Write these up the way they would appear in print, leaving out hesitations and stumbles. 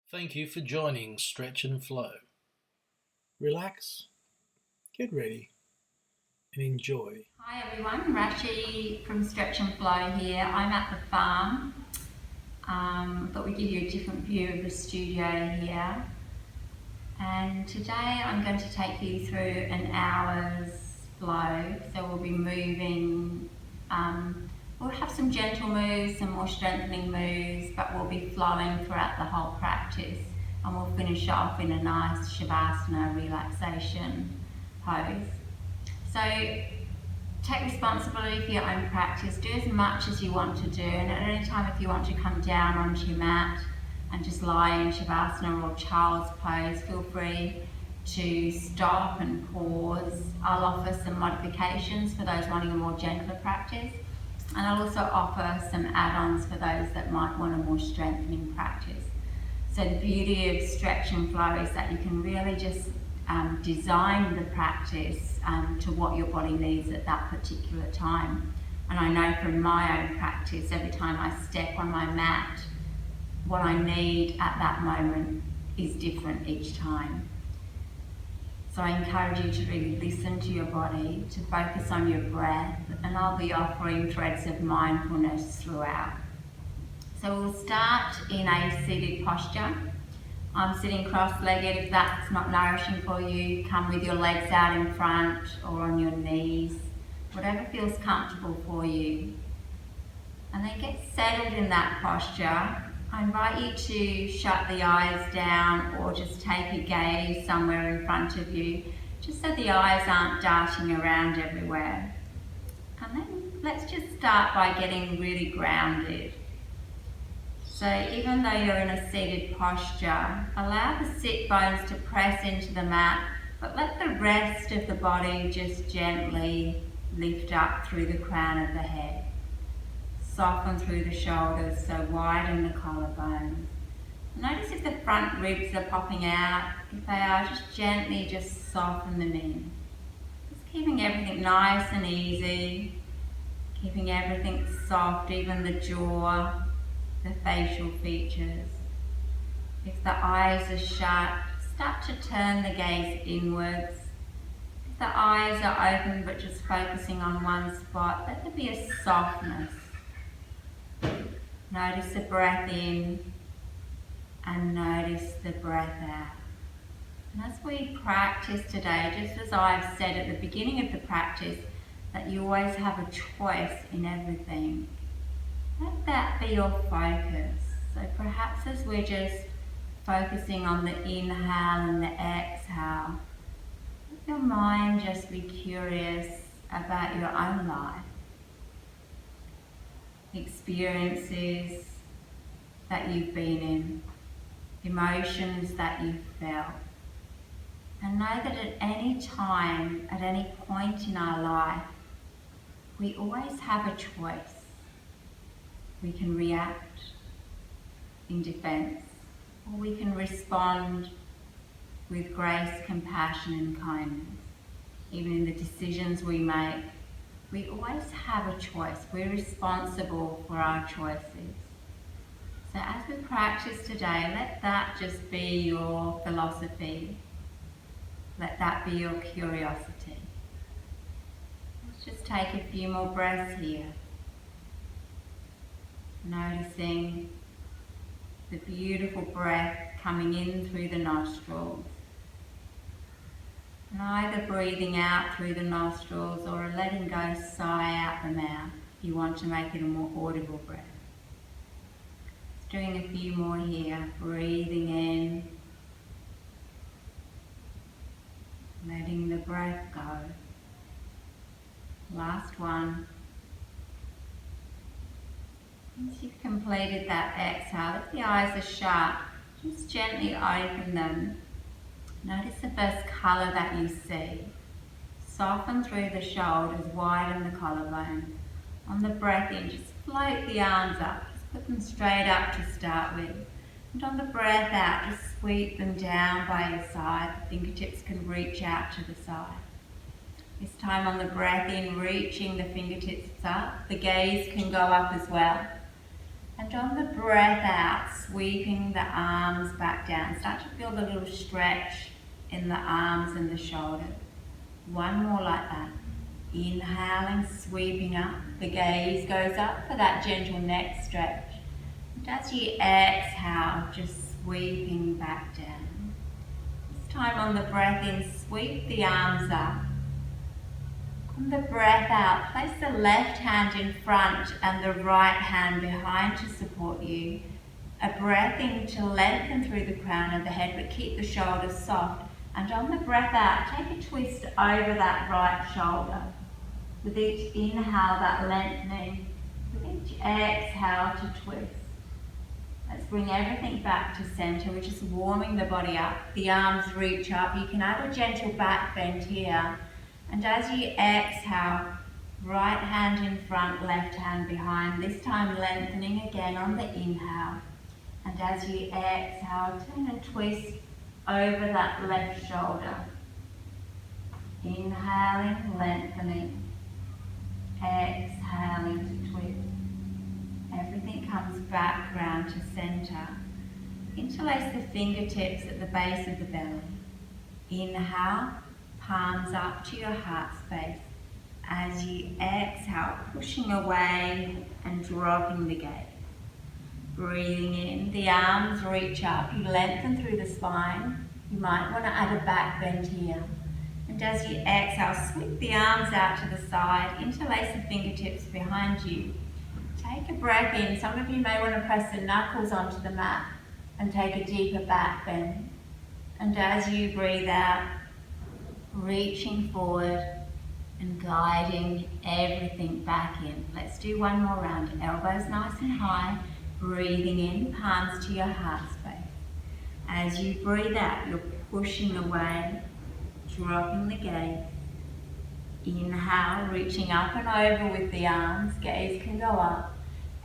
Thank you for joining Stretch and Flow. Relax, get ready, and enjoy. Hi everyone, Rashi from Stretch and Flow here. I'm at the farm. Thought we'd give you a different view of the studio here. And today I'm going to take you through an hour's flow. So we'll be moving, we'll have some gentle moves, some more strengthening moves, but we'll be flowing throughout the whole practice. And we'll finish off in a nice Shavasana relaxation pose. So take responsibility for your own practice. Do as much as you want to do, and at any time if you want to come down onto your mat and just lie in Shavasana or child's pose, feel free to stop and pause. I'll offer some modifications for those wanting a more gentler practice, and I'll also offer some add-ons for those that might want a more strengthening practice. So the beauty of Stretch and Flow is that you can really just design the practice to what your body needs at that particular time. And I know from my own practice, every time I step on my mat, what I need at that moment is different each time. So I encourage you to really listen to your body, to focus on your breath, and I'll be offering threads of mindfulness throughout. So we'll start in a seated posture. I'm sitting cross-legged. If that's not nourishing for you, come with your legs out in front or on your knees, whatever feels comfortable for you. And then get settled in that posture. I invite you to shut the eyes down or just take a gaze somewhere in front of you, just so the eyes aren't darting around everywhere. And then let's just start by getting really grounded. So even though you're in a seated posture, allow the sit bones to press into the mat, but let the rest of the body just gently lift up through the crown of the head. Soften through the shoulders, so widen the collarbones. Notice if the front ribs are popping out. If they are, just gently just soften them in. Just keeping everything nice and easy, keeping everything soft, even the jaw, the facial features. If the eyes are shut, start to turn the gaze inwards. If the eyes are open but just focusing on one spot, let there be a softness. Notice the breath in and notice the breath out. And as we practice today, just as I've said at the beginning of the practice, that you always have a choice in everything. Let that be your focus. So perhaps as we're just focusing on the inhale and the exhale, let your mind just be curious about your own life. Experiences that you've been in, emotions that you've felt. And know that at any time, at any point in our life, we always have a choice. We can react in defense, or we can respond with grace, compassion, and kindness. Even in the decisions we make, we always have a choice. We're responsible for our choices. So as we practice today, let that just be your philosophy. Let that be your curiosity. Let's just take a few more breaths here. Noticing the beautiful breath coming in through the nostrils. And either breathing out through the nostrils or letting go sigh out the mouth if you want to make it a more audible breath. Just doing a few more here. Breathing in. Letting the breath go. Last one. Once you've completed that exhale, if the eyes are shut, just gently open them. Notice the first colour that you see. Soften through the shoulders, widen the collarbone. On the breath in, just float the arms up. Just put them straight up to start with. And on the breath out, just sweep them down by your side. The fingertips can reach out to the side. This time on the breath in, reaching the fingertips up. The gaze can go up as well. And on the breath out, sweeping the arms back down. Start to feel the little stretch in the arms and the shoulders. One more like that. Inhaling, sweeping up. The gaze goes up for that gentle neck stretch. And as you exhale, just sweeping back down. This time on the breath in, sweep the arms up. On the breath out, place the left hand in front and the right hand behind to support you. A breath in to lengthen through the crown of the head, but keep the shoulders soft. And on the breath out, take a twist over that right shoulder. With each inhale, that lengthening. With each exhale to twist. Let's bring everything back to center. We're just warming the body up. The arms reach up. You can add a gentle back bend here. And as you exhale, right hand in front, left hand behind. This time lengthening again on the inhale. And as you exhale, turn and twist over that left shoulder. Inhaling, lengthening. Exhaling to twist. Everything comes back round to center. Interlace the fingertips at the base of the belly. Inhale, palms up to your heart space. As you exhale, pushing away and dropping the gaze. Breathing in, the arms reach up, you lengthen through the spine. You might want to add a back bend here. And as you exhale, sweep the arms out to the side, interlace the fingertips behind you. Take a breath in. Some of you may want to press the knuckles onto the mat and take a deeper back bend. And as you breathe out, reaching forward and guiding everything back in. Let's do one more round. Elbows nice and high. Breathing in, palms to your heart space. As you breathe out, you're pushing away, dropping the gaze. Inhale, reaching up and over with the arms. Gaze can go up.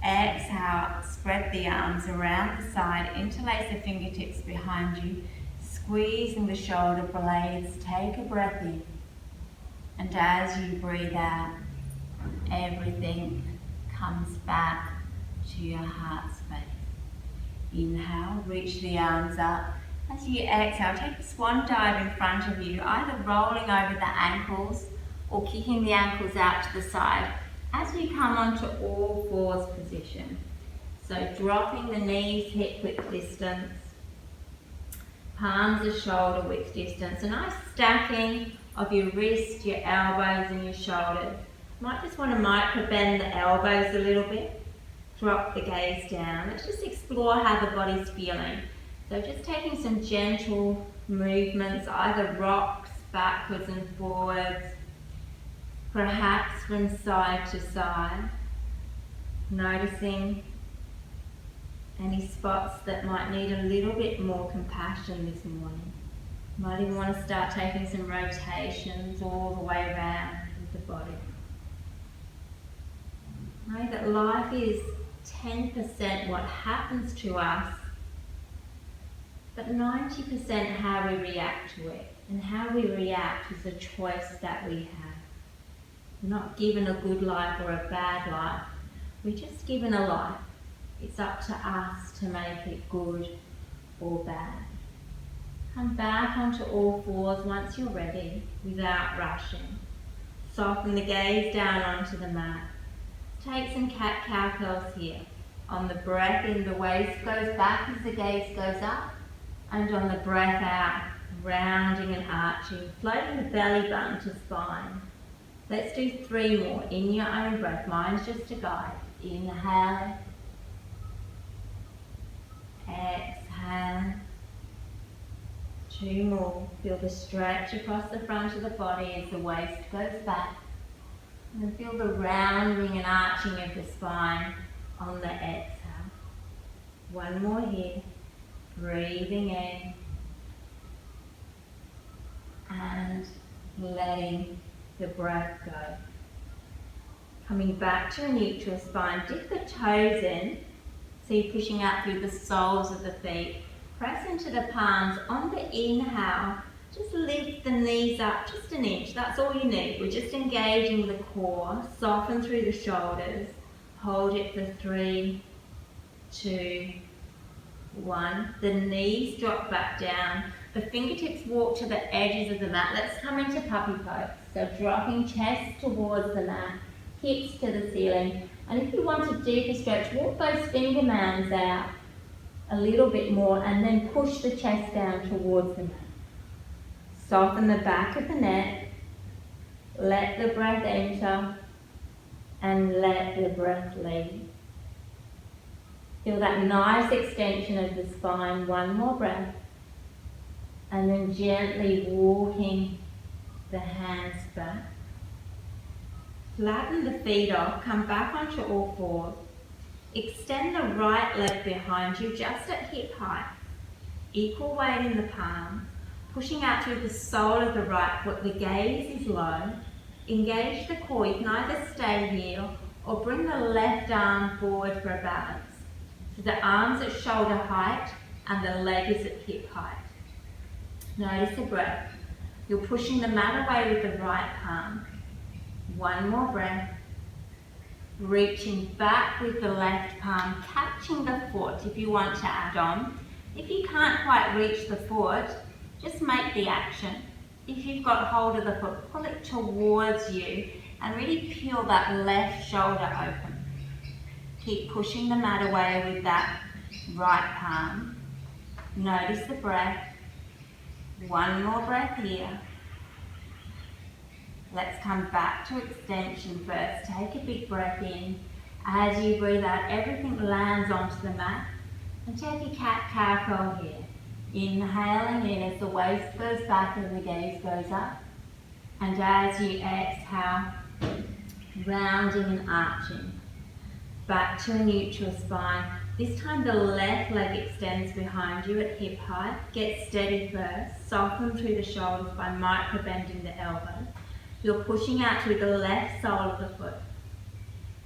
Exhale, spread the arms around the side. Interlace the fingertips behind you. Squeezing the shoulder blades. Take a breath in. And as you breathe out, everything comes back to your heart space. Inhale, reach the arms up. As you exhale, take a swan dive in front of you, either rolling over the ankles or kicking the ankles out to the side as you come onto all fours position. So dropping the knees hip width distance, palms are shoulder width distance. A nice stacking of your wrists, your elbows and your shoulders. Might just want to micro bend the elbows a little bit. Drop the gaze down. Let's just explore how the body's feeling. So just taking some gentle movements, either rocks backwards and forwards, perhaps from side to side. Noticing any spots that might need a little bit more compassion this morning. Might even want to start taking some rotations all the way around with the body. Know that life is 10% what happens to us, but 90% how we react to it. And how we react is a choice that we have. We're not given a good life or a bad life. We're just given a life. It's up to us to make it good or bad. Come back onto all fours once you're ready, without rushing. Soften the gaze down onto the mat. Take some cat-cow curls here. On the breath in, the waist goes back as the gaze goes up. And on the breath out, rounding and arching, floating the belly button to spine. Let's do 3 more in your own breath. Mine's just a guide. Inhale. Exhale. 2 more. Feel the stretch across the front of the body as the waist goes back. And then feel the rounding and arching of the spine on the exhale. 1 more here. Breathing in. And letting the breath go. Coming back to a neutral spine. Dip the toes in. So you're pushing out through the soles of the feet. Press into the palms. On the inhale, just lift the knees up just an inch. That's all you need. We're just engaging the core. Soften through the shoulders. Hold it for 3, 2, 1. The knees drop back down. The fingertips walk to the edges of the mat. Let's come into puppy pose. So dropping chest towards the mat, hips to the ceiling. And if you want a deeper stretch, walk those fingernails out a little bit more and then push the chest down towards the mat. Soften the back of the neck. Let the breath enter and let the breath leave. Feel that nice extension of the spine. One more breath. And then gently walking the hands back. Flatten the feet off. Come back onto all fours. Extend the right leg behind you just at hip height. Equal weight in the palm. Pushing out through the sole of the right foot. The gaze is low. Engage the core. You can either stay here or bring the left arm forward for a balance. So the arm's at shoulder height and the leg is at hip height. Notice the breath. You're pushing the mat away with the right palm. One more breath. Reaching back with the left palm, catching the foot if you want to add on. If you can't quite reach the foot, just make the action. If you've got hold of the foot, pull it towards you and really peel that left shoulder open. Keep pushing the mat away with that right palm. Notice the breath. One more breath here. Let's come back to extension first. Take a big breath in. As you breathe out, everything lands onto the mat. And take a cat-cow curl here. Inhaling in as the waist goes back and the gaze goes up. And as you exhale, rounding and arching. Back to a neutral spine. This time the left leg extends behind you at hip height. Get steady first. Soften through the shoulders by micro bending the elbows. You're pushing out through the left sole of the foot.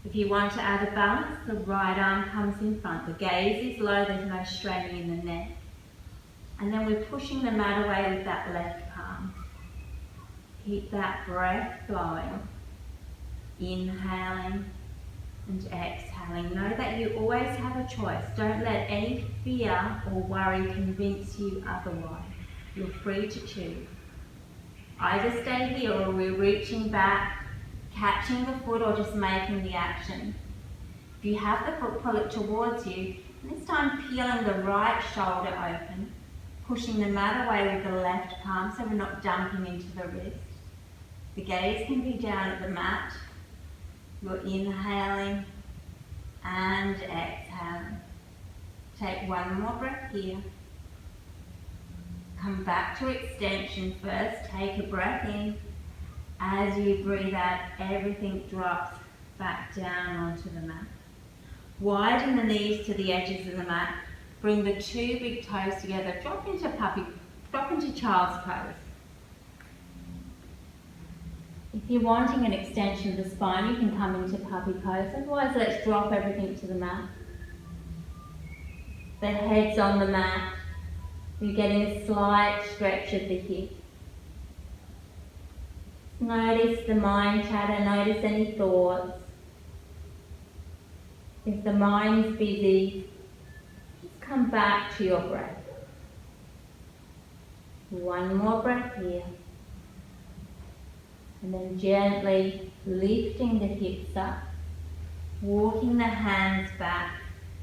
If you want to add a balance, the right arm comes in front. The gaze is low, there's no straining in the neck. And then we're pushing the mat away with that left palm. Keep that breath flowing. Inhaling and exhaling. Know that you always have a choice. Don't let any fear or worry convince you otherwise. You're free to choose. Either stay here or we're reaching back, catching the foot or just making the action. If you have the foot, pull it towards you. And this time peeling the right shoulder open, pushing the mat away with the left palm so we're not dumping into the wrist. The gaze can be down at the mat. You're inhaling and exhaling. Take one more breath here. Come back to extension first. Take a breath in. As you breathe out, everything drops back down onto the mat. Widen the knees to the edges of the mat. Bring the two big toes together. Drop into child's pose. If you're wanting an extension of the spine, you can come into puppy pose. Otherwise, let's drop everything to the mat. The head's on the mat. You're getting a slight stretch of the hip. Notice the mind chatter, notice any thoughts. If the mind's busy, just come back to your breath. One more breath here. And then gently lifting the hips up, walking the hands back,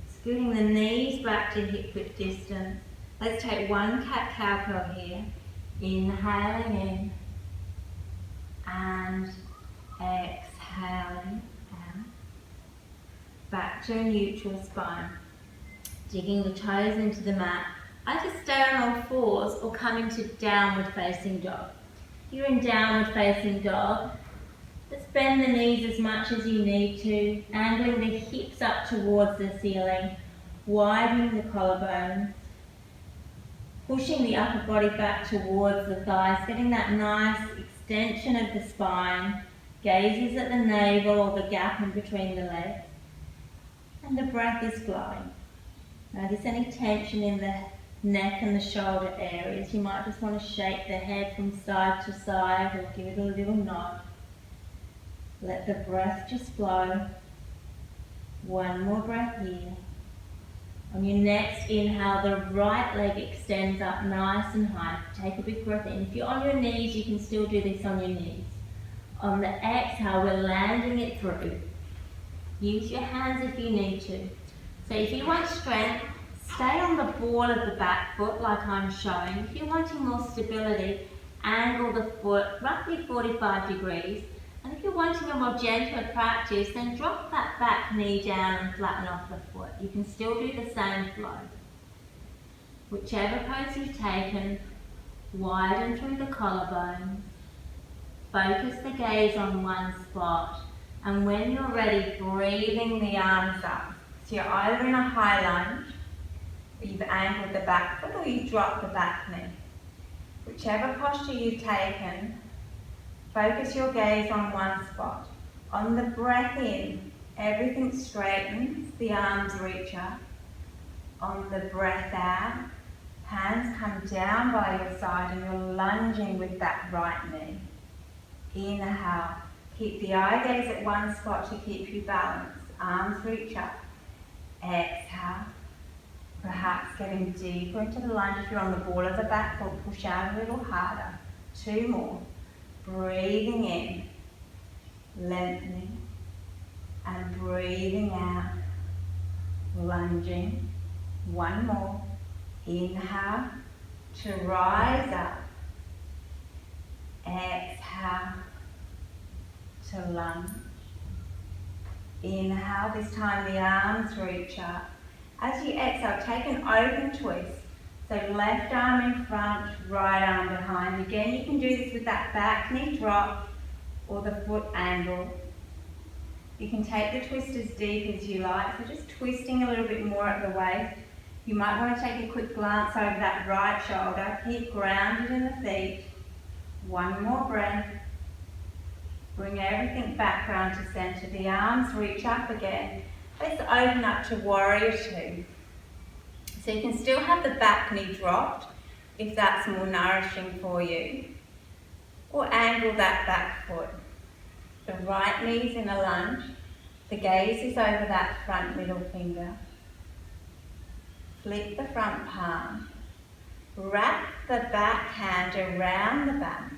scooting the knees back to hip width distance. Let's take one cat-cow curl here. Inhaling in and exhaling out. Back to a neutral spine. Digging the toes into the mat. Either stay on all fours or come into downward facing dog. If you're in downward facing dog, just bend the knees as much as you need to, angling the hips up towards the ceiling, widening the collarbones. Pushing the upper body back towards the thighs, getting that nice extension of the spine. Gaze is at the navel or the gap in between the legs. And the breath is flowing. Notice any tension in the neck and the shoulder areas. You might just want to shake the head from side to side or give it a little nod. Let the breath just flow. One more breath here. On your next inhale, the right leg extends up nice and high. Take a big breath in. If you're on your knees, you can still do this on your knees. On the exhale, we're landing it through. Use your hands if you need to. So if you want strength, stay on the ball of the back foot like I'm showing. If you're wanting more stability, angle the foot roughly 45 degrees. And if you're wanting a more gentler practice, then drop that back knee down and flatten off the foot. You can still do the same flow. Whichever pose you've taken, widen through the collarbones. Focus the gaze on one spot. And when you're ready, breathing the arms up. So you're either in a high lunge, or you've angled the back foot, or you drop the back knee. Whichever posture you've taken, focus your gaze on one spot. On the breath in, everything straightens, the arms reach up. On the breath out, hands come down by your side and you're lunging with that right knee. Inhale, keep the eye gaze at one spot to keep you balanced. Arms reach up. Exhale, perhaps getting deeper into the lunge. If you're on the ball of the back foot, push out a little harder. 2 more. Breathing in, lengthening, and breathing out, lunging. 1 more. Inhale to rise up. Exhale to lunge. Inhale, this time the arms reach up. As you exhale, take an open twist. So left arm in front, right arm behind. Again, you can do this with that back knee drop or the foot angle. You can take the twist as deep as you like, so just twisting a little bit more at the waist. You might want to take a quick glance over that right shoulder. Keep grounded in the feet. 1 more breath. Bring everything back round to center. The arms reach up again. Let's open up to warrior 2. So you can still have the back knee dropped if that's more nourishing for you. Or angle that back foot. The right knee's in a lunge. The gaze is over that front middle finger. Flip the front palm. Wrap the back hand around the back.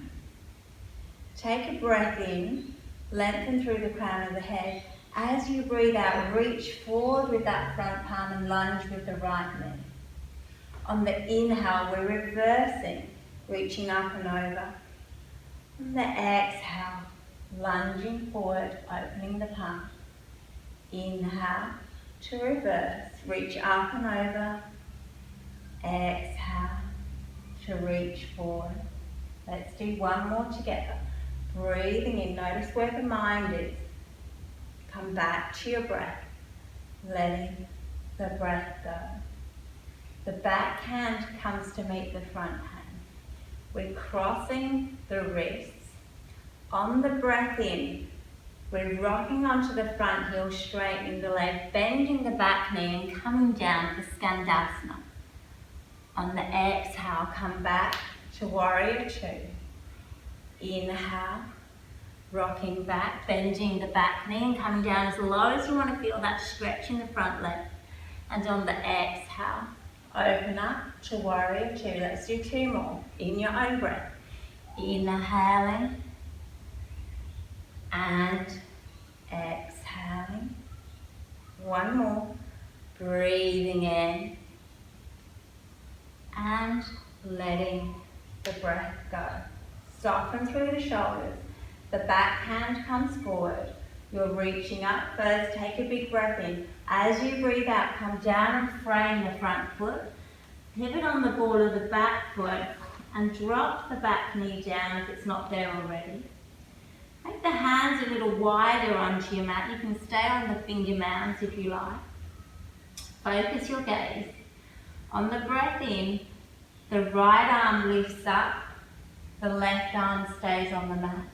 Take a breath in, lengthen through the crown of the head. As you breathe out, reach forward with that front palm and lunge with the right knee. On the inhale, we're reversing, reaching up and over. On the exhale, lunging forward, opening the palm. Inhale to reverse, reach up and over. Exhale to reach forward. Let's do 1 more together. Breathing in, notice where the mind is. Come back to your breath, letting the breath go. The back hand comes to meet the front hand. We're crossing the wrists. On the breath in, we're rocking onto the front heel, straightening the leg, bending the back knee and coming down to Skandasana. On the exhale, come back to warrior 2. Inhale, rocking back, bending the back knee and coming down as low as you want to feel that stretch in the front leg. And on the exhale, open up to warrior 2. Let's do 2 more in your own breath. Inhaling and exhaling. 1 more. Breathing in and letting the breath go. Soften through the shoulders. The back hand comes forward. You're reaching up first. Take a big breath in. As you breathe out, come down and frame the front foot. Pivot on the ball of the back foot and drop the back knee down if it's not there already. Make the hands a little wider onto your mat. You can stay on the finger mounds if you like. Focus your gaze. On the breath in, the right arm lifts up. The left arm stays on the mat.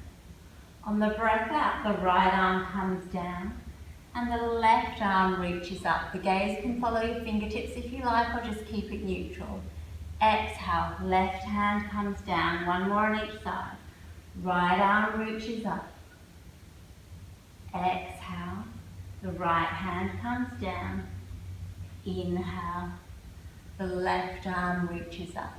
On the breath out, the right arm comes down and the left arm reaches up. The gaze can follow your fingertips if you like, or just keep it neutral. Exhale, left hand comes down, 1 more on each side. Right arm reaches up. Exhale, the right hand comes down. Inhale, the left arm reaches up.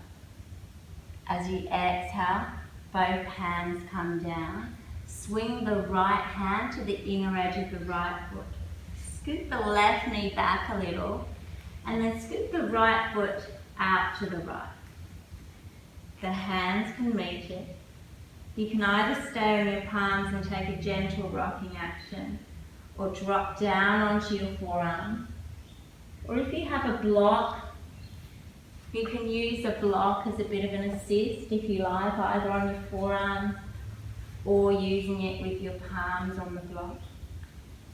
As you exhale, both hands come down. Swing the right hand to the inner edge of the right foot. Scoot the left knee back a little, and then scoot the right foot out to the right. The hands can meet it. You can either stay on your palms and take a gentle rocking action, or drop down onto your forearm. Or if you have a block, you can use a block as a bit of an assist if you like, either on your forearm or using it with your palms on the block.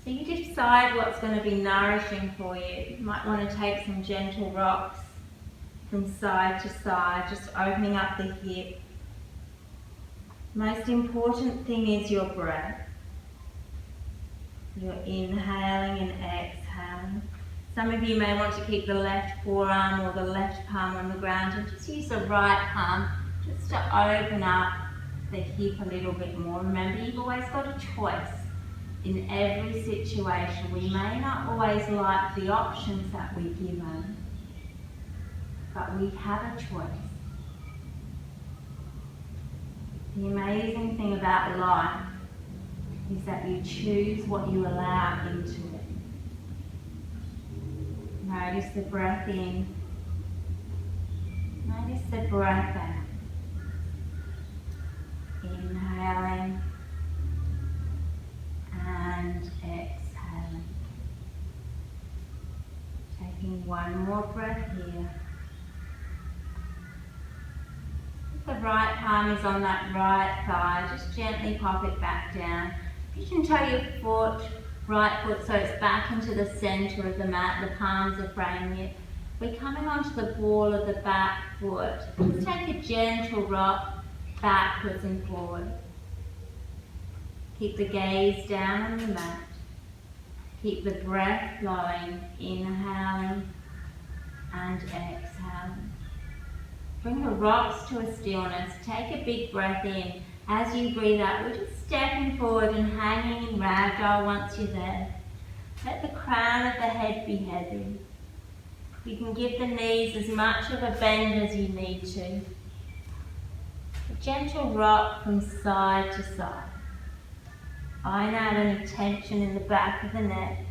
So you decide what's going to be nourishing for you. You might want to take some gentle rocks from side to side, just opening up the hip. Most important thing is your breath. You're inhaling and exhaling. Some of you may want to keep the left forearm or the left palm on the ground and just use the right palm just to open up the hip a little bit more. Remember, you've always got a choice in every situation. We may not always like the options that we're given, but we have a choice. The amazing thing about life is that you choose what you allow into it. Notice the breath in. Notice the breath out. Inhaling and exhaling. Taking one more breath here. If the right palm is on that right thigh, just gently pop it back down. You can toe your foot, right foot, so it's back into the center of the mat. The palms are framing it. We're coming onto the ball of the back foot. Just take a gentle rock backwards and forward. Keep the gaze down on the mat. Keep the breath flowing, inhaling and exhaling. Bring the rocks to a stillness. Take a big breath in. As you breathe out, we're just stepping forward and hanging in ragdoll once you're there. Let the crown of the head be heavy. You can give the knees as much of a bend as you need to. A gentle rock from side to side. Iron out any tension in the back of the neck.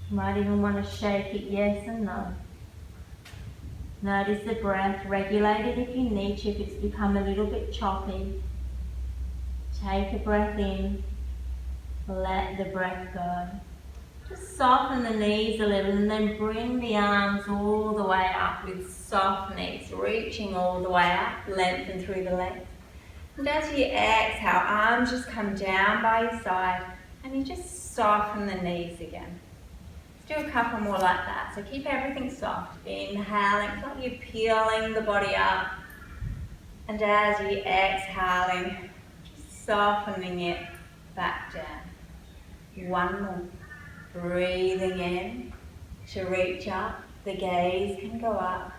You might even want to shake it yes and no. Notice the breath, regulate it if you need to, if it's become a little bit choppy. Take a breath in, let the breath go. Just soften the knees a little and then bring the arms all the way up with soft knees, reaching all the way up, lengthen through the legs. And as you exhale, arms just come down by your side and you just soften the knees again. Let's do a couple more like that. So keep everything soft. Inhaling, it's like you're peeling the body up. And as you're exhaling, just softening it back down. One more. Breathing in to reach up. The gaze can go up.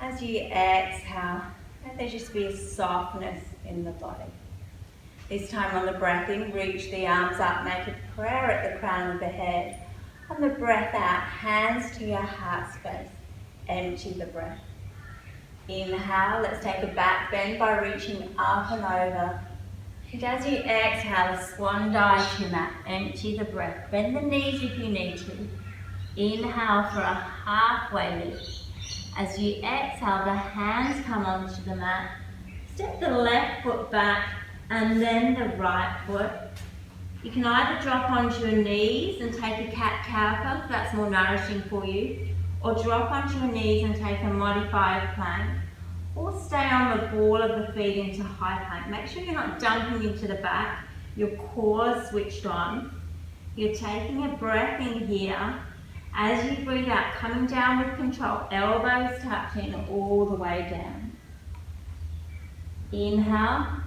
As you exhale, let there just be a softness in the body. This time on the breath in, reach the arms up, make a prayer at the crown of the head. On the breath out, hands to your heart space. Empty the breath. Inhale, let's take a back bend by reaching up and over. And as you exhale, a swan dive to your mat. Empty the breath. Bend the knees if you need to. Inhale for a halfway lift. As you exhale, the hands come onto the mat. Step the left foot back and then the right foot. You can either drop onto your knees and take a cat-cow if that's more nourishing for you, or drop onto your knees and take a modified plank, or stay on the ball of the feet into high plank. Make sure you're not dumping into the back, your core switched on. You're taking a breath in here. As you breathe out, coming down with control, elbows touching all the way down. Inhale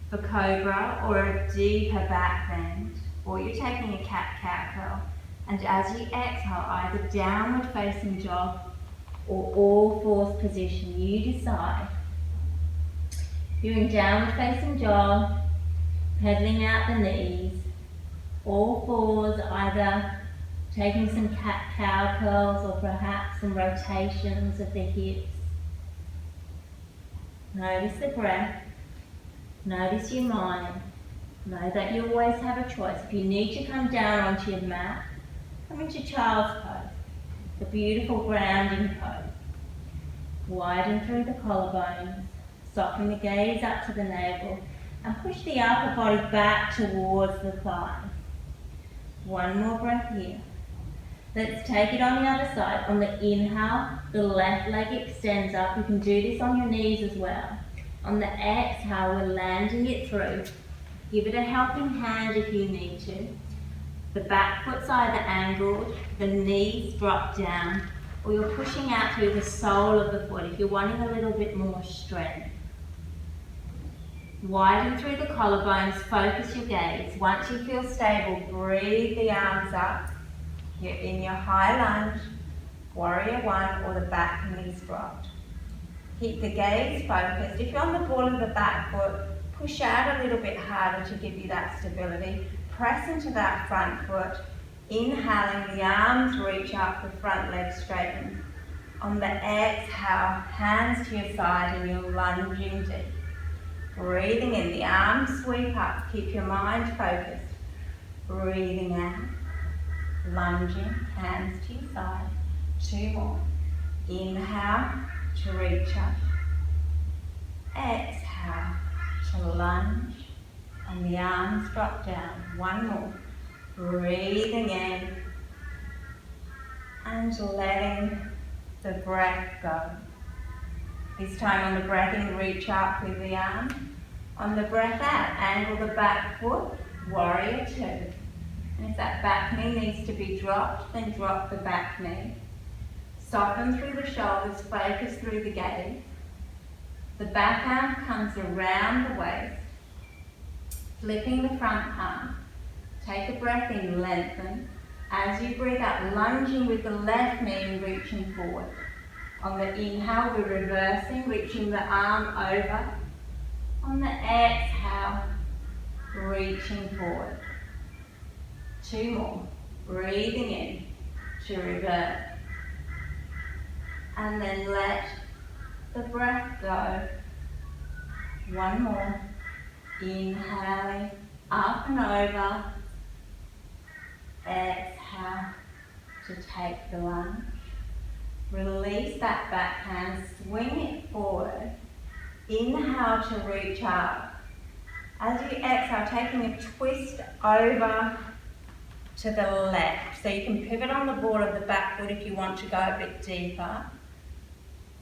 for cobra or a deeper back bend, or you're taking a cat-cow curl. And as you exhale, either downward facing dog or all fours position, you decide. You're in downward facing dog, pedaling out the knees, all fours, either Taking some cat-cow curls or perhaps some rotations of the hips. Notice the breath. Notice your mind. Know that you always have a choice. If you need to come down onto your mat, come into child's pose, the beautiful grounding pose. Widen through the collarbones, soften the gaze up to the navel, and push the upper body back towards the thighs. One more breath here. Let's take it on the other side. On the inhale, the left leg extends up. You can do this on your knees as well. On the exhale, we're landing it through. Give it a helping hand if you need to. The back foot's either angled, the knees drop down, or you're pushing out through the sole of the foot if you're wanting a little bit more strength. Widen through the collarbones, focus your gaze. Once you feel stable, breathe the arms up. You're in your high lunge, warrior one, or the back knees dropped. Keep the gaze focused. If you're on the ball of the back foot, push out a little bit harder to give you that stability. Press into that front foot. Inhaling, the arms reach up, the front leg straightens. On the exhale, hands to your side and you're lunging deep. Breathing in, the arms sweep up. Keep your mind focused. Breathing out, lunging, hands to your side. Two more. Inhale to reach up. Exhale to lunge. And the arms drop down. One more. Breathing in and letting the breath go. This time on the breath in, reach up with the arm. On the breath out, angle the back foot, warrior two. And if that back knee needs to be dropped, then drop the back knee. Soften through the shoulders, focus through the gaze. The back arm comes around the waist. Flipping the front palm. Take a breath in, lengthen. As you breathe out, lunging with the left knee and reaching forward. On the inhale, we're reversing, reaching the arm over. On the exhale, reaching forward. Two more. Breathing in to revert. And then let the breath go. One more. Inhaling, up and over. Exhale to take the lunge. Release that back hand, swing it forward. Inhale to reach up. As you exhale, taking a twist over to the left. So you can pivot on the ball of the back foot if you want to go a bit deeper.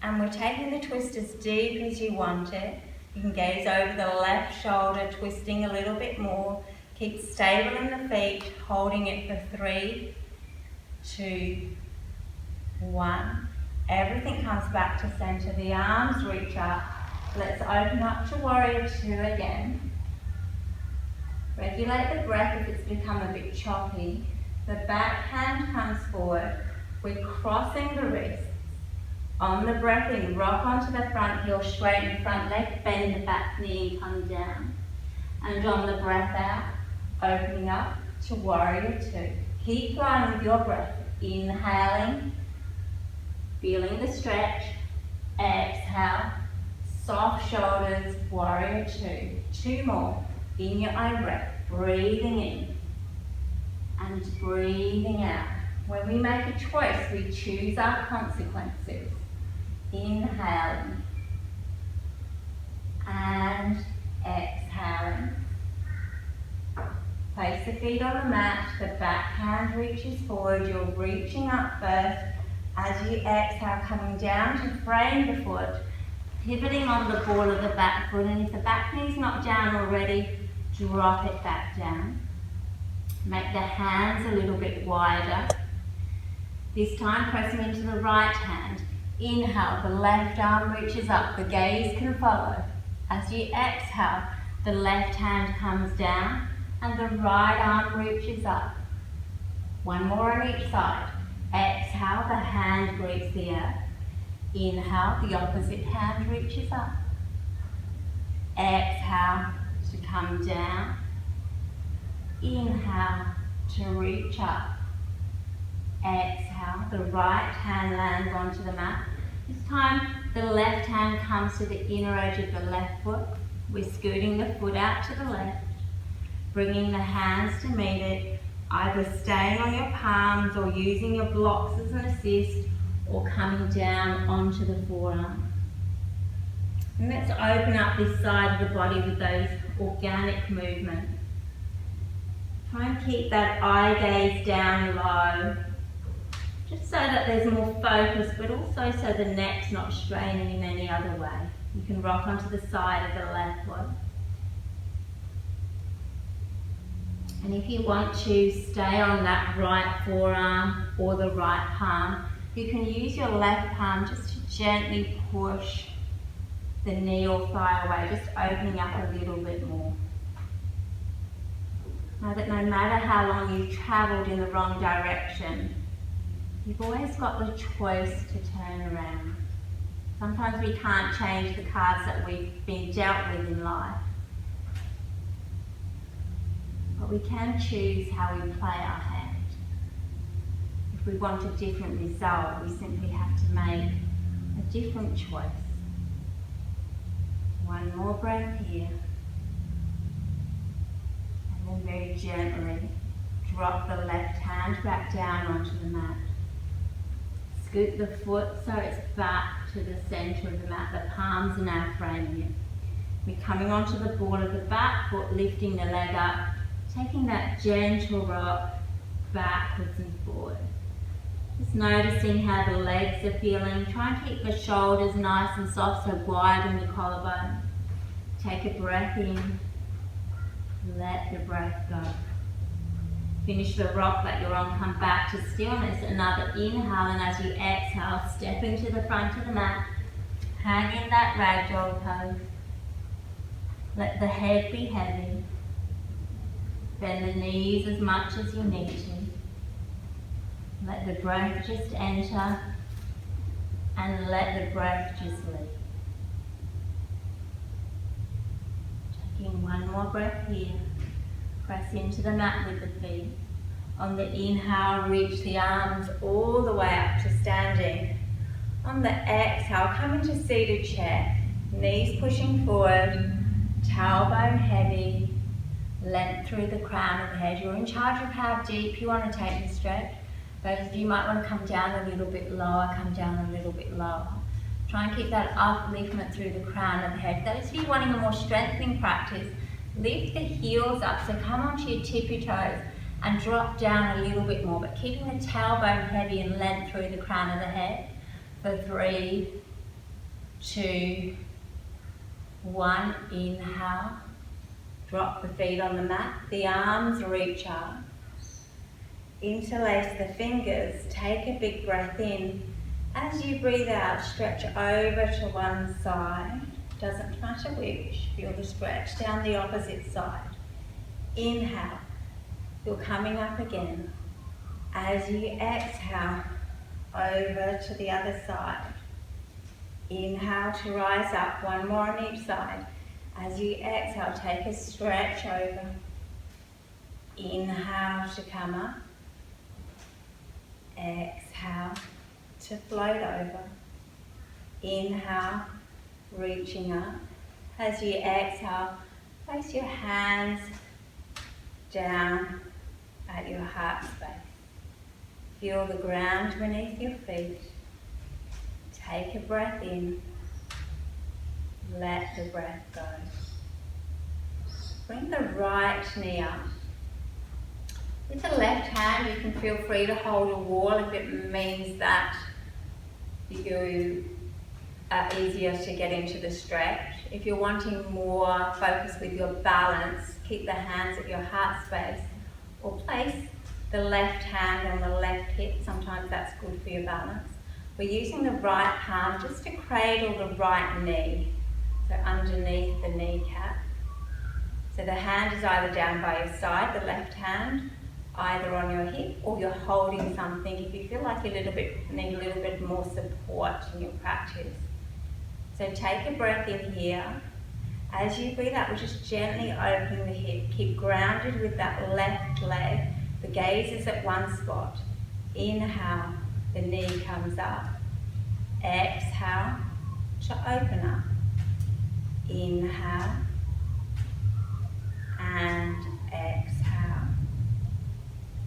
And we're taking the twist as deep as you want it. You can gaze over the left shoulder, twisting a little bit more. Keep stable in the feet, holding it for 3, 2, 1. Everything comes back to center. The arms reach up. Let's open up to warrior two again. Regulate the breath if it's become a bit choppy. The back hand comes forward. We're crossing the wrists. On the breath in, rock onto the front heel, straighten the front leg, bend the back knee and come down. And on the breath out, opening up to warrior two. Keep flowing with your breath. Inhaling, feeling the stretch. Exhale, soft shoulders, warrior two. Two more in your own breath. Breathing in and breathing out. When we make a choice, we choose our consequences. Inhaling and exhaling. Place the feet on the mat, the back hand reaches forward, you're reaching up first. As you exhale, coming down to frame the foot, pivoting on the ball of the back foot, and if the back knee's not down already, drop it back down. Make the hands a little bit wider. This time pressing into the right hand. Inhale, the left arm reaches up, the gaze can follow. As you exhale, the left hand comes down and the right arm reaches up. One more on each side. Exhale, the hand greets the earth. Inhale, the opposite hand reaches up. Exhale to come down. Inhale to reach up. exhale, the right hand lands onto the mat. This time, the left hand comes to the inner edge of the left foot. We're scooting the foot out to the left, bringing the hands to meet it, either staying on your palms or using your blocks as an assist, or coming down onto the forearm. And let's open up this side of the body with those organic movements. Try and keep that eye gaze down low, just so that there's more focus, but also so the neck's not straining in any other way. You can rock onto the side of the left foot. And if you want to stay on that right forearm or the right palm, you can use your left palm just to gently push the knee or thigh away, just opening up a little bit more. Know that no matter how long you've travelled in the wrong direction, you've always got the choice to turn around. Sometimes we can't change the cards that we've been dealt with in life, but we can choose how we play our hand. If we want a different result, we simply have to make a different choice. One more breath here. And then very gently drop the left hand back down onto the mat. Scoot the foot so it's back to the centre of the mat. The palms are now framing it. We're coming onto the ball of the back foot, lifting the leg up, taking that gentle rock backwards and forward. Just noticing how the legs are feeling. Try and keep the shoulders nice and soft, so widen the collarbone. Take a breath in. Let the breath go. Finish the rock that you're on. Come back to stillness. Another inhale, and as you exhale, step into the front of the mat. Hang in that ragdoll pose. Let the head be heavy. Bend the knees as much as you need to. Let the breath just enter, and let the breath just leave. Taking one more breath here. Press into the mat with the feet. On the inhale, reach the arms all the way up to standing. On the exhale, come into seated chair. Knees pushing forward, tailbone heavy, length through the crown of the head. You're in charge of how deep you want to take the stretch. Those of you might want to come down a little bit lower, come down a little bit lower. Try and keep that upliftment through the crown of the head. Those of you wanting a more strengthening practice, lift the heels up, so come onto your tippy toes and drop down a little bit more, but keeping the tailbone heavy and length through the crown of the head. For 3, 2, 1, inhale. Drop the feet on the mat, the arms reach up. Interlace the fingers, take a big breath in. As you breathe out, stretch over to one side. Doesn't matter which, feel the stretch down the opposite side. Inhale, feel coming up again. As you exhale, over to the other side. Inhale to rise up, one more on each side. As you exhale, take a stretch over. Inhale to come up. Exhale to float over. Inhale, reaching up. As you exhale, place your hands down at your heart space. Feel the ground beneath your feet. Take a breath in. Let the breath go. Bring the right knee up. With the left hand, you can feel free to hold a wall if it means that you are easier to get into the stretch. If you're wanting more focus with your balance, keep the hands at your heart space, or place the left hand on the left hip. Sometimes that's good for your balance. We're using the right palm just to cradle the right knee, so underneath the kneecap. So the hand is either down by your side, the left hand, either on your hip, or you're holding something if you feel like you need a little bit more support in your practice. So take a breath in here. As you breathe out, we're just gently opening the hip. Keep grounded with that left leg. The gaze is at one spot. Inhale, the knee comes up. Exhale to open up. Inhale and exhale.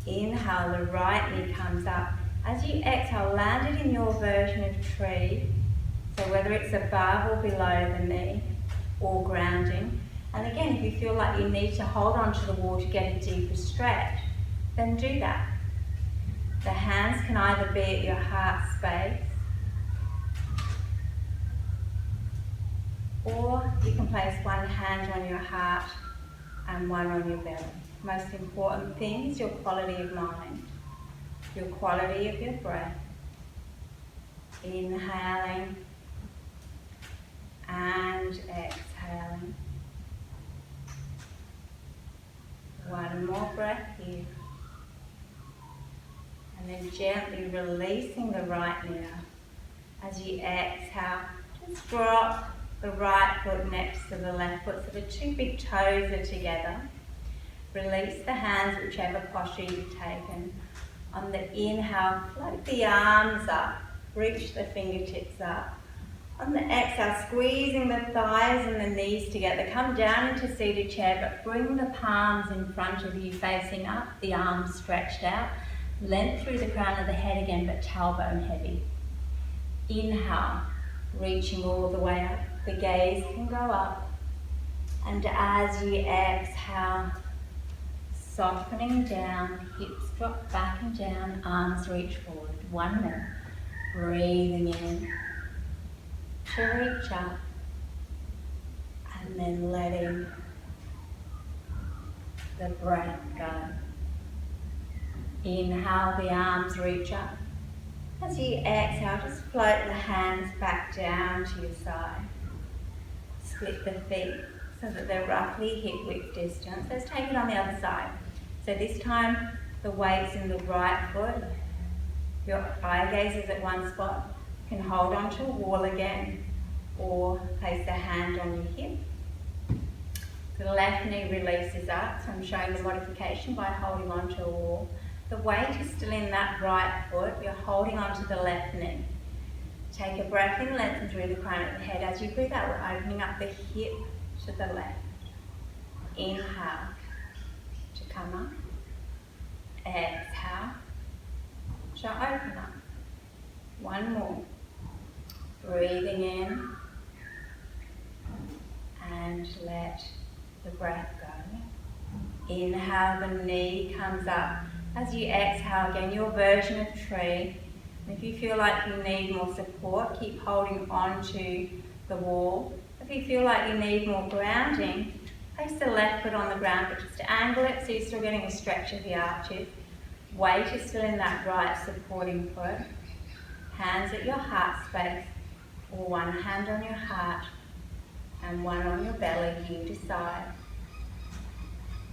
Inhale, the right knee comes up. As you exhale, land it in your version of tree. So whether it's above or below the knee, or grounding. And again, if you feel like you need to hold onto the wall to get a deeper stretch, then do that. The hands can either be at your heart space, or you can place one hand on your heart and one on your belly. Most important thing is your quality of mind, your quality of your breath. Inhaling and exhaling. One more breath here. And then gently releasing the right knee up. As you exhale, just drop the right foot next to the left foot so the two big toes are together. Release the hands, whichever posture you've taken. On the inhale, float the arms up, reach the fingertips up. On the exhale, squeezing the thighs and the knees together. Come down into seated chair, but bring the palms in front of you facing up, the arms stretched out. Length through the crown of the head again, but tailbone heavy. Inhale, reaching all the way up. The gaze can go up. And as you exhale, softening down, hips drop back and down, arms reach forward. One more. Breathing in to reach up, and then letting the breath go. Inhale, the arms reach up. As you exhale, just float the hands back down to your side. Split the feet so that they're roughly hip width distance. Let's take it on the other side. So this time, the weight's in the right foot. Your eye gaze is at one spot. You can hold onto a wall again, or place the hand on your hip. The left knee releases up, so I'm showing the modification by holding onto a wall. The weight is still in that right foot, you're holding onto the left knee. Take a breath in, lengthen through the crown of the head. As you breathe out, we're opening up the hip to the left. Inhale to come up. Exhale to open up. One more. Breathing in. And let the breath go. Inhale, the knee comes up. As you exhale again, your version of tree. If you feel like you need more support, keep holding on to the wall. If you feel like you need more grounding, place the left foot on the ground, but just angle it so you're still getting a stretch of the arches. Weight is still in that right supporting foot. Hands at your heart space, or one hand on your heart and one on your belly, you decide.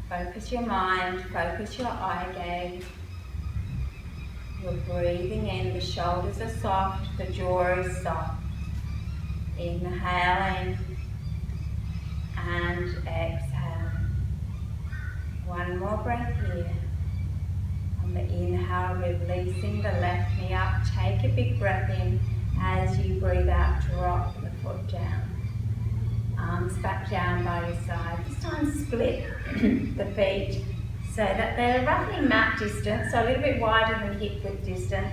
Focus your mind, focus your eye gaze. You're breathing in, the shoulders are soft, the jaw is soft. Inhaling and exhaling. One more breath here. On the inhale, releasing the left knee up. Take a big breath in. As you breathe out, drop the foot down. Arms back down by your side. This time split the feet so that they're roughly mat distance, so a little bit wider than hip width distance.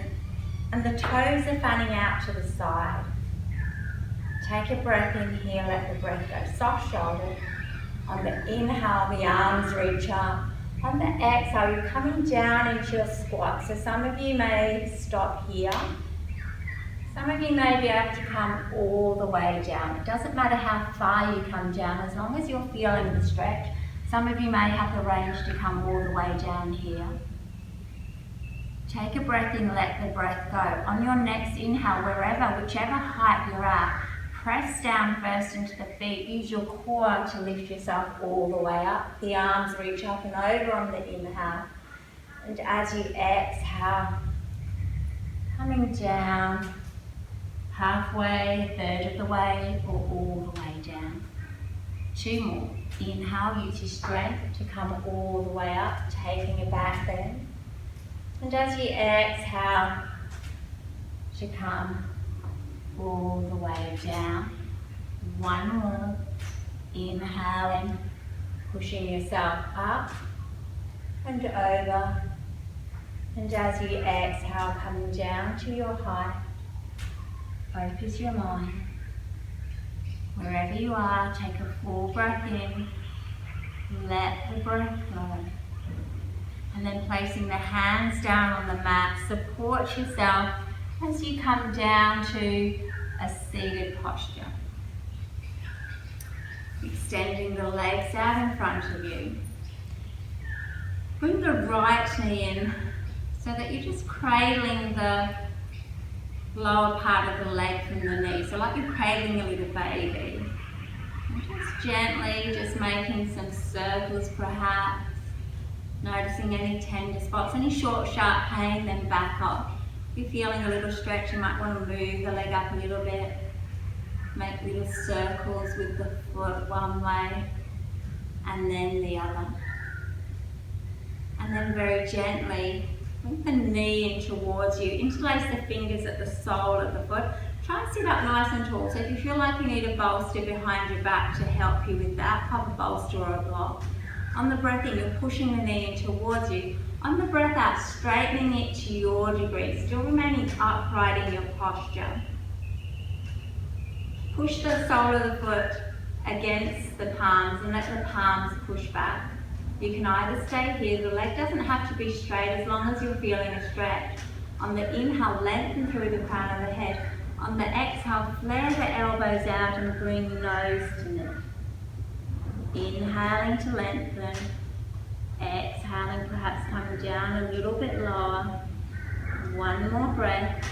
And the toes are fanning out to the side. Take a breath in here, let the breath go. Soft shoulders. On the inhale, the arms reach up. On the exhale, you're coming down into your squat. So some of you may stop here. Some of you may be able to come all the way down. It doesn't matter how far you come down, as long as you're feeling the stretch. Some of you may have the range to come all the way down here. Take a breath in, let the breath go. On your next inhale, whichever height you're at, press down first into the feet. Use your core to lift yourself all the way up. The arms reach up and over on the inhale. And as you exhale, coming down, halfway, a third of the way, or all the way down. Two more. Inhale, use your strength to come all the way up, taking a back bend. And as you exhale to come all the way down, one more. Inhaling, pushing yourself up and over. And as you exhale, coming down to your height, focus your mind. Wherever you are, take a full breath in, let the breath go. And then placing the hands down on the mat, support yourself as you come down to a seated posture. Extending the legs out in front of you. Bring the right knee in so that you're just cradling the lower part of the leg from the knee. So like you're cradling a little baby. And just gently, just making some circles perhaps. Noticing any tender spots, any short, sharp pain, then back off. If you're feeling a little stretch, you might want to move the leg up a little bit. Make little circles with the foot one way and then the other. And then very gently, bring the knee in towards you. Interlace the fingers at the sole of the foot. Try and sit up nice and tall. So if you feel like you need a bolster behind your back to help you with that, pop a bolster or a block. On the breath in, you're pushing the knee in towards you. On the breath out, straightening it to your degree, still remaining upright in your posture. Push the sole of the foot against the palms and let the palms push back. You can either stay here, the leg doesn't have to be straight as long as you're feeling a stretch. On the inhale, lengthen through the crown of the head. On the exhale, flare the elbows out and bring nose to knee. Inhaling to lengthen, exhaling, perhaps coming down a little bit lower. One more breath,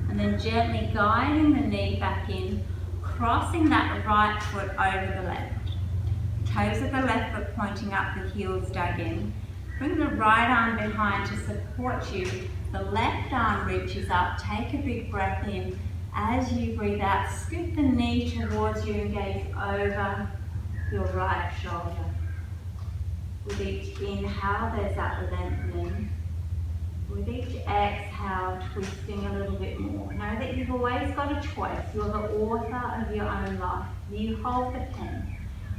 and then gently guiding the knee back in, crossing that right foot over the left. Toes of the left foot pointing up, the heels dug in. Bring the right arm behind to support you. The left arm reaches up. Take a big breath in. As you breathe out, scoop the knee towards you and gaze over your right shoulder. With each inhale, there's that lengthening. With each exhale, twisting a little bit more. Know that you've always got a choice. You're the author of your own life. You hold the pen.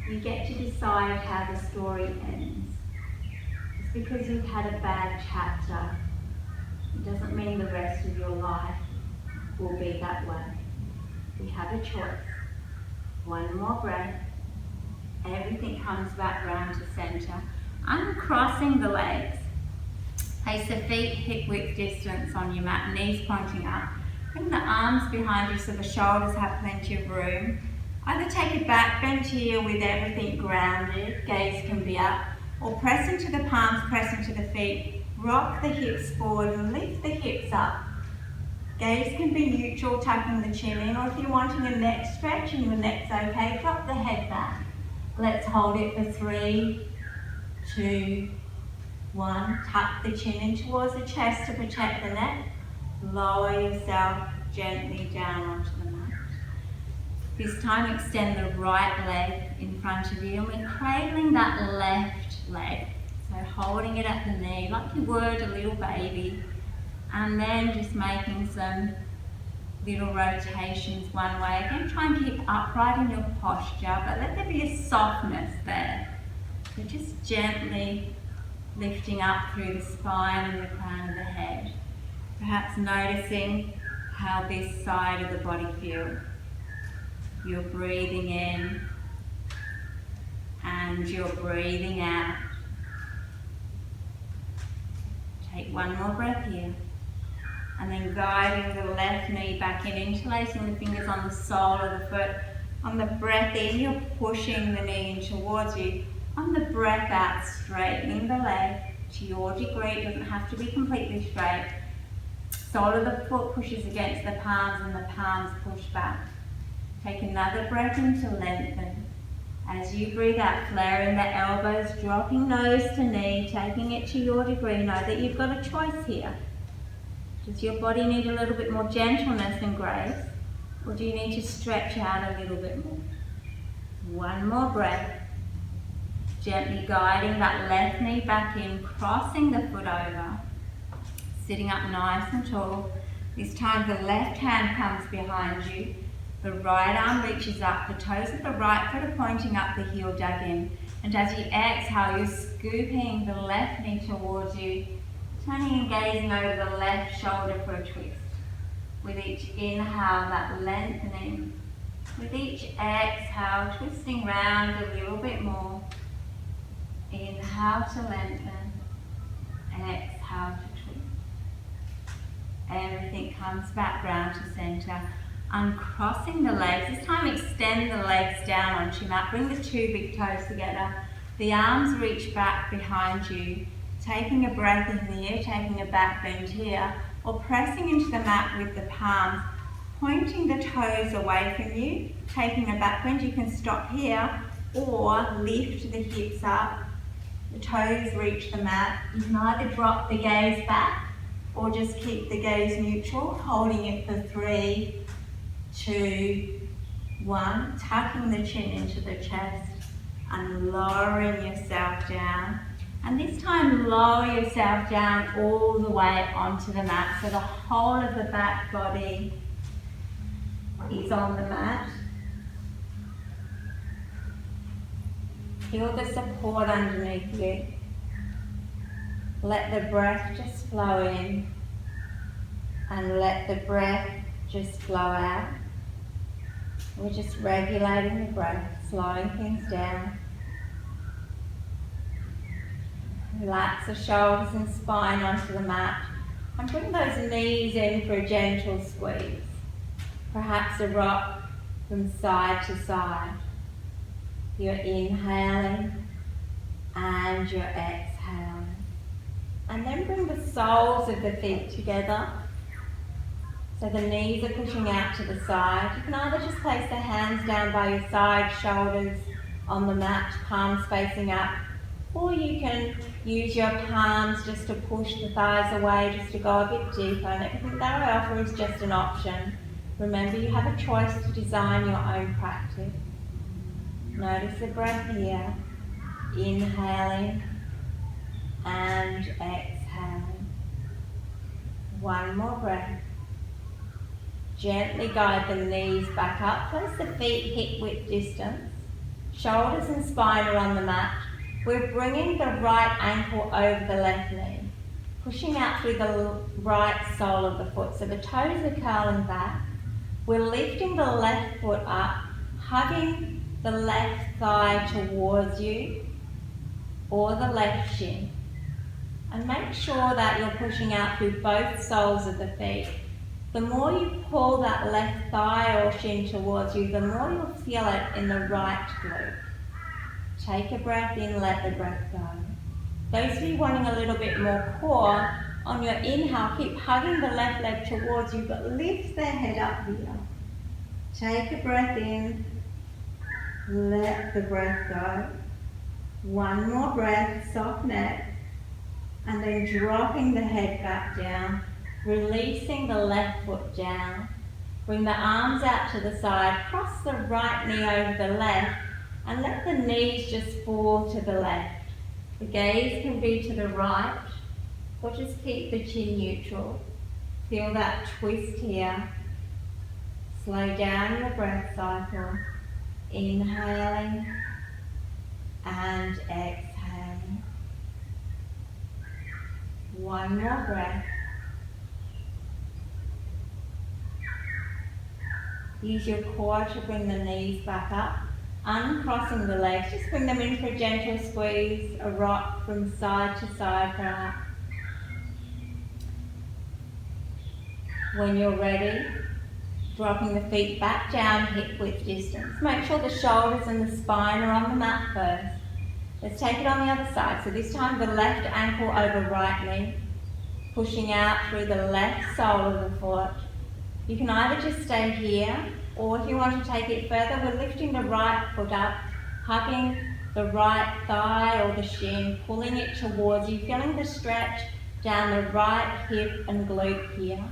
You get to decide how the story ends. Just because you've had a bad chapter, it doesn't mean the rest of your life will be that way. We have a choice. One more breath. Everything comes back round to centre. Uncrossing the legs. Place the feet hip width distance on your mat, knees pointing up. Bring the arms behind you so the shoulders have plenty of room. Either take a back bend here with everything grounded, gaze can be up, or press into the palms, press into the feet. Rock the hips forward and lift the hips up. Gaze can be neutral, tucking the chin in, or if you're wanting a neck stretch and your neck's okay, drop the head back. Let's hold it for 3, 2, 1. Tuck the chin in towards the chest to protect the neck. Lower yourself gently down onto the mat. This time extend the right leg in front of you and we're cradling that left leg. So holding it at the knee like you would a little baby. And then just making some little rotations one way. Again, try and keep upright in your posture, but let there be a softness there. So just gently lifting up through the spine and the crown of the head. Perhaps noticing how this side of the body feels. You're breathing in and you're breathing out. Take one more breath here. And then guiding the left knee back in, interlacing the fingers on the sole of the foot. On the breath in, you're pushing the knee in towards you. On the breath out, straightening the leg to your degree. It doesn't have to be completely straight. Sole of the foot pushes against the palms and the palms push back. Take another breath in to lengthen. As you breathe out, flaring the elbows, dropping nose to knee, taking it to your degree. Know that you've got a choice here. Does your body need a little bit more gentleness and grace? Or do you need to stretch out a little bit more? One more breath. Gently guiding that left knee back in, crossing the foot over. sitting up nice and tall. This time the left hand comes behind you. The right arm reaches up, the toes of the right foot are pointing up, the heel dug in. And as you exhale, you're scooping the left knee towards you, turning and gazing over the left shoulder for a twist. With each inhale, that lengthening. With each exhale, twisting round a little bit more. Inhale to lengthen, exhale to twist. Everything comes back round to center. Uncrossing the legs. This time extend the legs down onto your mat. Bring the two big toes together. The arms reach back behind you. Taking a breath in the air, taking a back bend here, or pressing into the mat with the palms, pointing the toes away from you, taking a back bend. You can stop here or lift the hips up. The toes reach the mat. You can either drop the gaze back or just keep the gaze neutral, holding it for 3, 2, 1. Tucking the chin into the chest and lowering yourself down. And this time lower yourself down all the way onto the mat, so the whole of the back body is on the mat. Feel the support underneath you. Let the breath just flow in and let the breath just flow out. We're just regulating the breath, slowing things down. Relax the shoulders and spine onto the mat and bring those knees in for a gentle squeeze. Perhaps a rock from side to side. You're inhaling and you're exhaling. And then bring the soles of the feet together. So the knees are pushing out to the side. You can either just place the hands down by your side, shoulders on the mat, palms facing up, or you can use your palms just to push the thighs away, just to go a bit deeper. And everything that I offer is just an option. Remember, you have a choice to design your own practice. Notice the breath here, inhaling and exhaling. One more breath. Gently guide the knees back up. Place the feet hip width distance. Shoulders and spine are on the mat. We're bringing the right ankle over the left knee, pushing out through the right sole of the foot. So the toes are curling back. We're lifting the left foot up, hugging the left thigh towards you or the left shin. And make sure that you're pushing out through both soles of the feet. The more you pull that left thigh or shin towards you, the more you'll feel it in the right glute. Take a breath in, let the breath go. Those of you wanting a little bit more core, on your inhale, keep hugging the left leg towards you, but lift the head up here. Take a breath in, let the breath go. One more breath, soft neck, and then dropping the head back down, releasing the left foot down. Bring the arms out to the side, cross the right knee over the left, and let the knees just fall to the left. The gaze can be to the right, or just keep the chin neutral. Feel that twist here. Slow down your breath cycle. Inhaling and exhaling. One more breath. Use your core to bring the knees back up. Uncrossing the legs, just bring them in for a gentle squeeze, a rock from side to side perhaps. When you're ready, dropping the feet back down hip width distance. Make sure the shoulders and the spine are on the mat first. Let's take it on the other side. So this time the left ankle over right knee, pushing out through the left sole of the foot. You can either just stay here, or if you want to take it further, we're lifting the right foot up, hugging the right thigh or the shin, pulling it towards you, feeling the stretch down the right hip and glute here.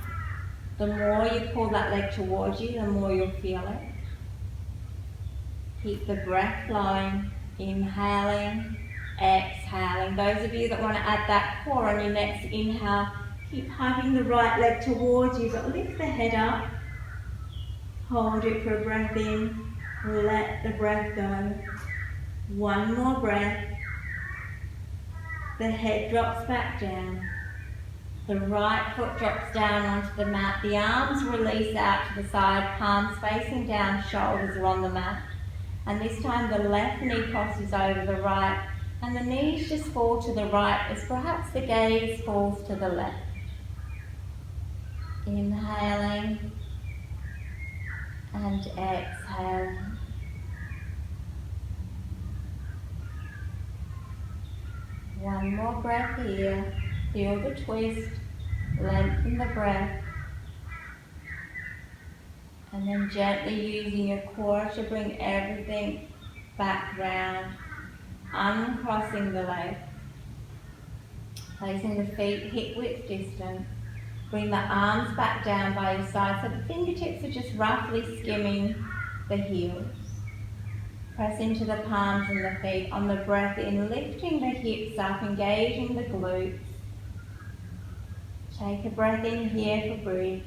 The more you pull that leg towards you, the more you'll feel it. Keep the breath flowing, inhaling, exhaling. Those of you that want to add that core on your next inhale, Keep hugging the right leg towards you, but lift the head up. Hold it for a breath in. Let the breath go. One more breath. The head drops back down. The right foot drops down onto the mat. The arms release out to the side, palms facing down, shoulders are on the mat. And this time the left knee crosses over the right and the knees just fall to the right as perhaps the gaze falls to the left. Inhaling and exhaling. One more breath here. Feel the twist, lengthen the breath. And then gently using your core to bring everything back round. Uncrossing the legs. Placing the feet hip width distance. Bring the arms back down by your side so the fingertips are just roughly skimming the heels. Press into the palms and the feet on the breath in, lifting the hips up, engaging the glutes. Take a breath in here for bridge.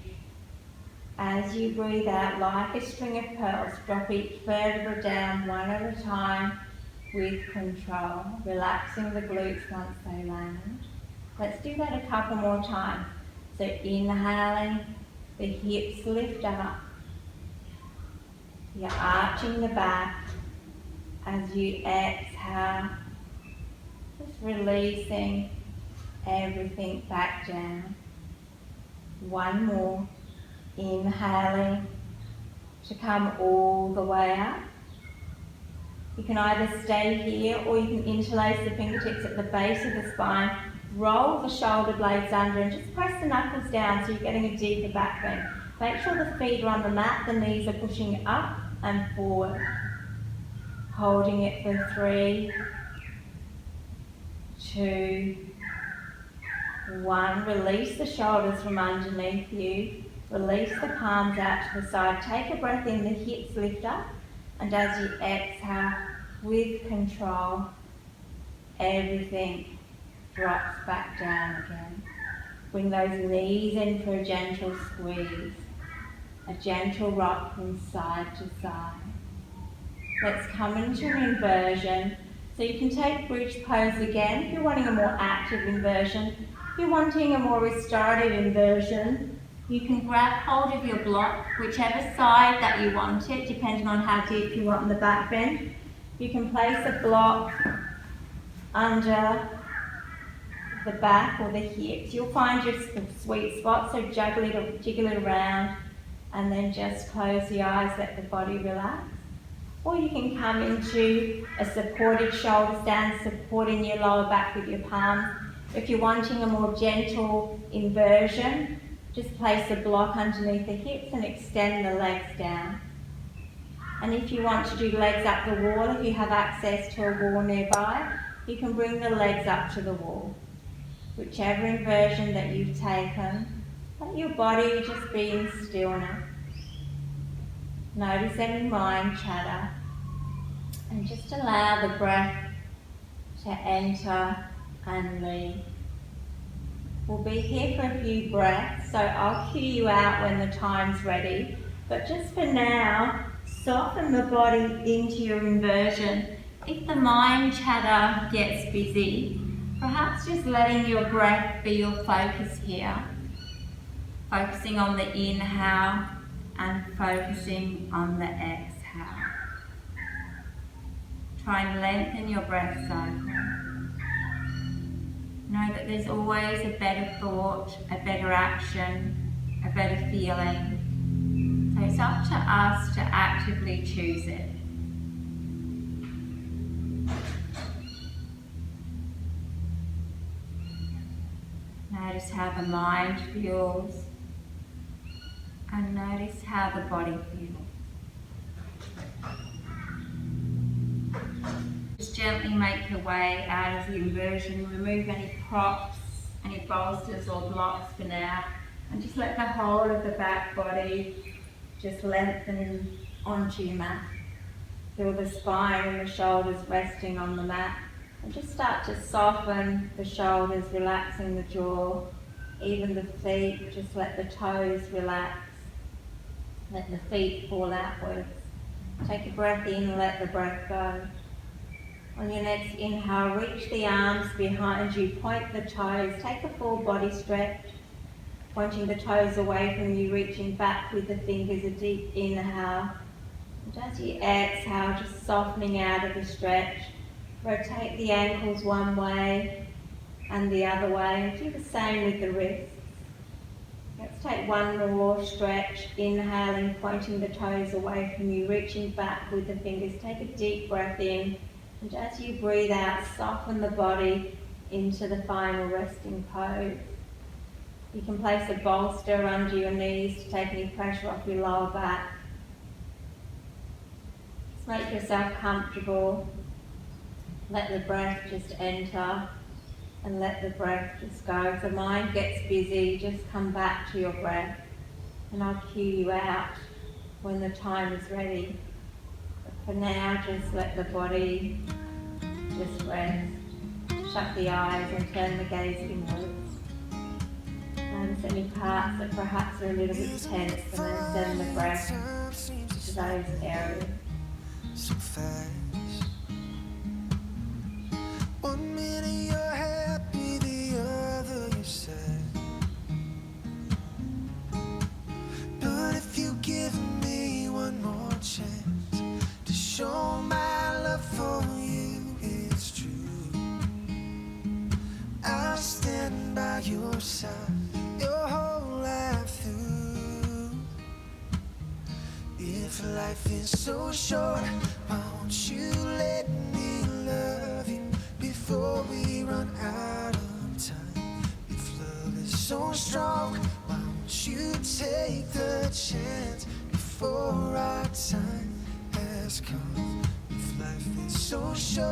As you breathe out, like a string of pearls, drop each vertebra down one at a time with control, relaxing the glutes once they land. Let's do that a couple more times. So inhaling, the hips lift up. You're arching the back. As you exhale, just releasing everything back down. One more. Inhaling to come all the way up. You can either stay here or you can interlace the fingertips at the base of the spine, roll the shoulder blades under and just press the knuckles down so you're getting a deeper back bend. Make sure the feet are on the mat, the knees are pushing up and forward. Holding it for 3, 2, 1. Release the shoulders from underneath you. Release the palms out to the side. Take a breath in, the hips lift up. And as you exhale, with control, everything drops back down again. Bring those knees in for a gentle squeeze. A gentle rock from side to side. Let's come into an inversion. So you can take bridge pose again if you're wanting a more active inversion. If you're wanting a more restorative inversion, you can grab hold of your block, whichever side that you want it, depending on how deep you want the back bend. You can place a block under the back or the hips. You'll find your sweet spot, so jiggle it around and then just close the eyes, let the body relax. Or you can come into a supported shoulder stand, supporting your lower back with your palms. If you're wanting a more gentle inversion, just place a block underneath the hips and extend the legs down. And if you want to do legs up the wall, if you have access to a wall nearby, you can bring the legs up to the wall. Whichever inversion that you've taken, let your body just be in stillness. Notice any mind chatter and just allow the breath to enter and leave. We'll be here for a few breaths, so I'll cue you out when the time's ready. But just for now, soften the body into your inversion. If the mind chatter gets busy, perhaps just letting your breath be your focus here. Focusing on the inhale and focusing on the exhale. Try and lengthen your breath cycle. Know that there's always a better thought, a better action, a better feeling. So it's up to us to actively choose it. Notice how the mind feels and notice how the body feels. Just gently make your way out of the inversion. Remove any props, any bolsters or blocks for now, and just let the whole of the back body just lengthen onto your mat. Feel the spine and the shoulders resting on the mat, and just start to soften the shoulders, relaxing the jaw, Even the feet, just let the toes relax. Let the feet fall outwards. Take a breath in, let the breath go. On your next inhale, reach the arms behind you, point the toes, take a full body stretch. Pointing the toes away from you, reaching back with the fingers, a deep inhale. And as you exhale, just softening out of the stretch. Rotate the ankles one way and the other way. Do the same with the wrists. Let's take one more stretch. Inhaling, pointing the toes away from you, reaching back with the fingers. Take a deep breath in. And as you breathe out, soften the body into the final resting pose. You can place a bolster under your knees to take any pressure off your lower back. Just make yourself comfortable. Let the breath just enter and let the breath just go. If the mind gets busy, just come back to your breath and I'll cue you out when the time is ready. But for now, just let the body just rest. Shut the eyes and turn the gaze inwards. Notice any parts that perhaps are a little bit tense and then send the breath to those areas. So fast. 1 minute you're happy, the other you're sad. But if you give me one more chance to show my love for you, it's true. I'll stand by your side your whole life through. If life is so short, why won't you let me love you before we run out of time? If love is so strong, why won't you take the chance before our time has come? If life is so short,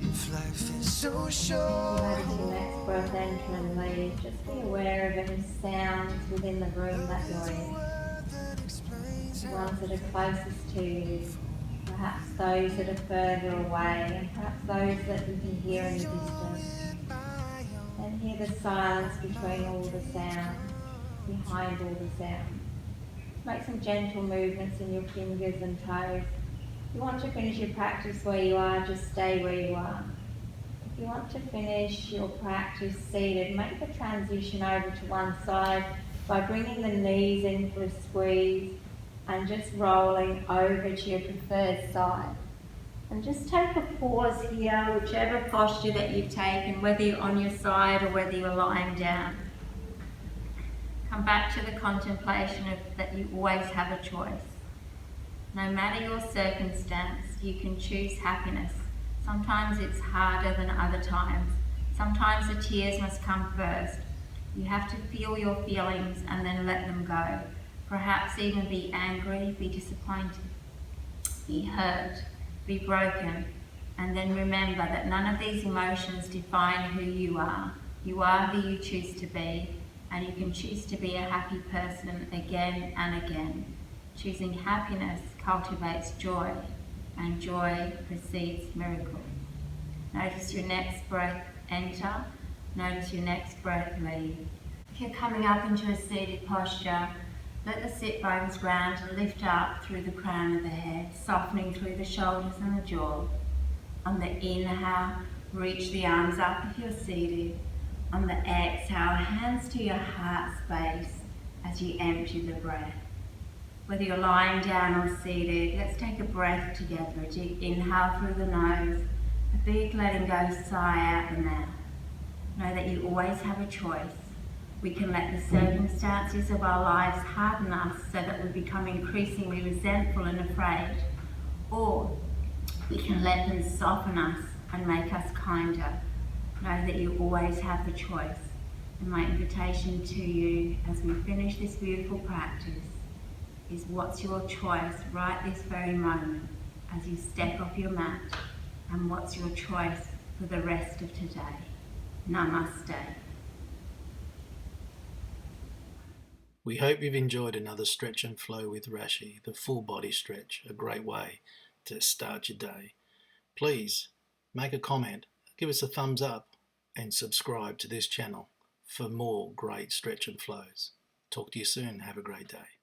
if life is so short. Notice your next breath enter and leave. Just be aware of any sounds within the room that you're in. The ones that are closest to you, perhaps those that are further away, and perhaps those that you can hear in the distance. And hear the silence between all the sounds, behind all the sounds. Make some gentle movements in your fingers and toes. If you want to finish your practice where you are, just stay where you are. If you want to finish your practice seated, make the transition over to one side by bringing the knees in for a squeeze and just rolling over to your preferred side. And just take a pause here, whichever posture that you've taken, whether you're on your side or whether you're lying down. Come back to the contemplation of that you always have a choice. No matter your circumstance, you can choose happiness. Sometimes it's harder than other times. Sometimes the tears must come first. You have to feel your feelings and then let them go. Perhaps even be angry, be disappointed, be hurt, be broken, and then remember that none of these emotions define who you are. You are who you choose to be, and you can choose to be a happy person again and again. Choosing happiness cultivates joy, and joy precedes miracle. Notice your next breath enter, notice your next breath leave. If you're coming up into a seated posture, let the sit bones ground and lift up through the crown of the head, softening through the shoulders and the jaw. On the inhale, reach the arms up if you're seated. On the exhale, hands to your heart space as you empty the breath. Whether you're lying down or seated, let's take a breath together. A deep inhale through the nose, a big letting go sigh out the mouth. Know that you always have a choice. We can let the circumstances of our lives harden us so that we become increasingly resentful and afraid, or we can let them soften us and make us kinder. Know that you always have the choice. And my invitation to you as we finish this beautiful practice is what's your choice right this very moment as you step off your mat, and what's your choice for the rest of today. Namaste. We hope you've enjoyed another Stretch and Flow with Rashi, the full body stretch, a great way to start your day. Please make a comment, give us a thumbs up, and subscribe to this channel for more great stretch and flows. Talk to you soon. Have a great day.